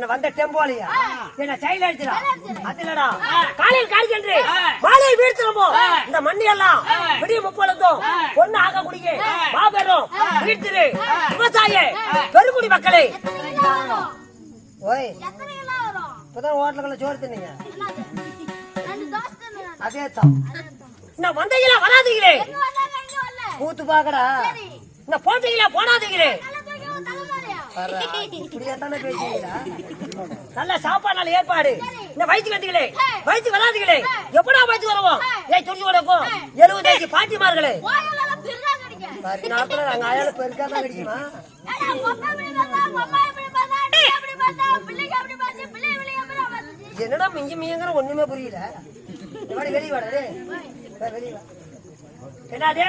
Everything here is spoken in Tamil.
வந்த டெம்போலியா என்ன சைல் அடிச்சுடா அது இல்லடா காலையில் காய்ச்சென்று மாலை வீழ்த்துறோமோ இந்த மண்ணி எல்லாம் விடிய முப்பொழுதும் பொண்ணு ஆக குடிக்க மாபெரும் வீழ்த்திரு விவசாய பெருங்குடி மக்களே. ஓய் இப்பதான் ஹோட்டலுக்குள்ள சோறு தின்னீங்க அதே தான் இந்த வந்தீங்களா வராதீங்களே கூத்து பாக்கடா இந்த போட்டீங்களா போனாதீங்களே இப்படியா தானே பேசுவீங்களா நல்ல சாப்பாடு நல்ல ஏற்பாடு இந்த வயிற்று கட்டிகளே வயிற்று வராதுகளே எப்படா வயிற்று வருவோம் ஏய் துணி கொடுக்கும் 70 பாட்டிமார்களே நாட்கள் அங்க ஆயால பெருக்காதான் கிடைக்குமா என்னடா மிஞ்சி மியங்கிற ஒண்ணுமே புரியல வெளியே வாடா வெளியே வா என்னடே